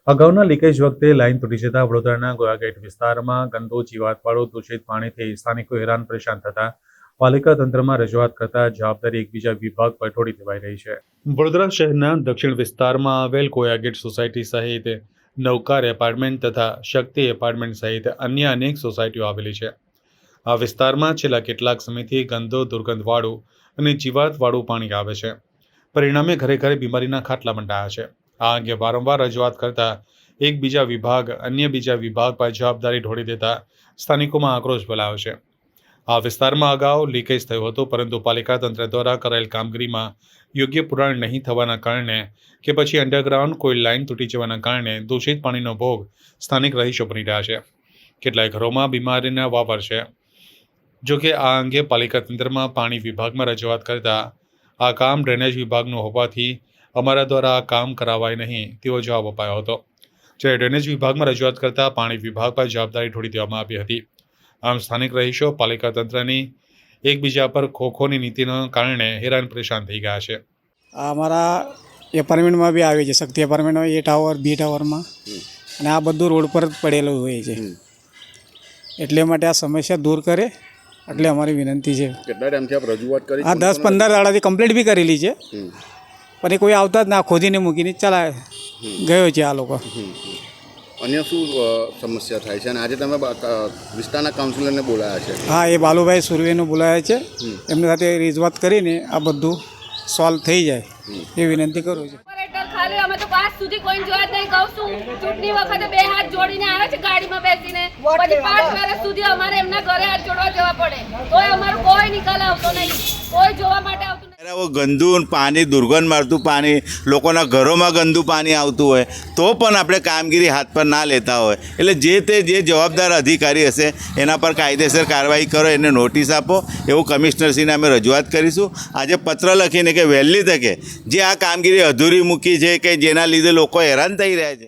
અગાઉના લીકેજ વખતે લાઇન તૂટી જતા વડોદરાના ગોયાગેટ વિસ્તારમાં ગંદુ જીવાતવાળું દૂષિત પાણીથી સ્થાનિકો હેરાન પરેશાન થતા પાલિકા તંત્રમાં રજૂઆત કરતા જવાબદારી એકબીજા વિભાગ પર ઢોળી દેવાઈ રહી છે। વડોદરા શહેરના દક્ષિણ વિસ્તારમાં આવેલ ગોયાગેટ સોસાયટી સહિત નવકાર એપાર્ટમેન્ટ તથા શક્તિ એપાર્ટમેન્ટ સહિત અન્ય અનેક સોસાયટીઓ આવેલી છે। આ વિસ્તારમાં છેલ્લા કેટલાક સમયથી ગંદુ દુર્ગંધવાળું અને જીવાતવાળું પાણી આવે છે। પરિણામે ઘરે ઘરે બીમારીના ખાટલા મંડાયા છે। આ અંગે વારંવાર રજૂઆત કરતા એકબીજા વિભાગ અન્ય બીજા વિભાગ પર જવાબદારી ઢોળી દેતા સ્થાનિકોમાં આક્રોશ ફેલાયો છે। આ વિસ્તારમાં અગાઉ લીકેજ થયું હતું, પરંતુ પાલિકા તંત્ર દ્વારા કરાયેલ કામગીરીમાં યોગ્ય પુરાણ નહીં થવાના કારણે કે પછી અંડરગ્રાઉન્ડ કોઈ લાઇન તૂટી જવાના કારણે દૂષિત પાણીનો ભોગ સ્થાનિક રહીશો બની રહ્યા છે। કેટલાય ઘરોમાં બીમારીના વાવર છે। જોકે આ અંગે પાલિકા તંત્રમાં પાણી વિભાગમાં રજૂઆત કરતા આ કામ ડ્રેનેજ વિભાગનું હોવાથી અમારા દ્વારા આ કામ કરાવાય નહીં તેવો જવાબ અપાયો હતો। જ્યારે ડ્રેનેજ વિભાગમાં રજૂઆત કરતા પાણી વિભાગ પર જવાબદારી ઢોળી દેવામાં આવી હતી। આમ સ્થાનિક રહીશો પાલિકા તંત્રની એકબીજા પર ખોખોની નીતિના કારણે હેરાન પરેશાન થઈ ગયા છે। અમારા એપાર્ટમેન્ટમાં બી આવે છે, શક્તિ એપાર્ટમેન્ટમાં એ ટાવર બી ટાવરમાં, અને આ બધું રોડ પર જ પડેલું હોય છે। એટલે માટે આ સમસ્યા દૂર કરે એટલે અમારી વિનંતી છે। કેટલા ટાઈમથી આપ રજૂઆત કરી? હા, 10-15 દાડાથી કમ્પ્લીટ બી કરેલી છે, પણ એ કોઈ આવતા જ ના, ખોદીને મૂકીને ચલા ગયો છે આ લોકો। અન્ય શું સમસ્યા થાય છે અને આજે તમે વિસ્તારના કાઉન્સિલરને બોલાયા છે? હા, એ બાલુભાઈ સુરવેને બોલાયા છે, એમની સાથે રજૂઆત કરીને આ બધું સોલ્વ થઈ જાય એ વિનંતી કરું છું। ખાલી અમે તો પાસ સુધી કોઈ જોયા જ નહીં। કહું છું, ચૂંટણી વખતે 2 હાથ જોડીને આવે છે ગાડીમાં બેસીને, પછી 5 વર્ષ સુધી અમારે એમના ઘરે હાથ જોડવા જવા પડે, તોય અમારો કોઈ નિકાલ આવતો નહીં, કોઈ જોવા માટે આવતું નહીં। ગંદુ પાણી, દુર્ગંધ મારતું પાણી, લોકોના ઘરોમાં ગંદુ પાણી આવતું હોય તો પણ આપણે કામગીરી હાથ પર ના લેતા હોય, એટલે જે જવાબદાર અધિકારી હશે એના પર કાયદેસર કાર્યવાહી કરો, એને નોટિસ આપો, એવું કમિશનરશ્રીને અમે રજૂઆત કરીશું। આજે પત્ર લખીને કે વહેલી તકે જે આ કામગીરી અધૂરી મૂકી છે કે જેના લીધે લોકો હેરાન થઈ રહ્યા છે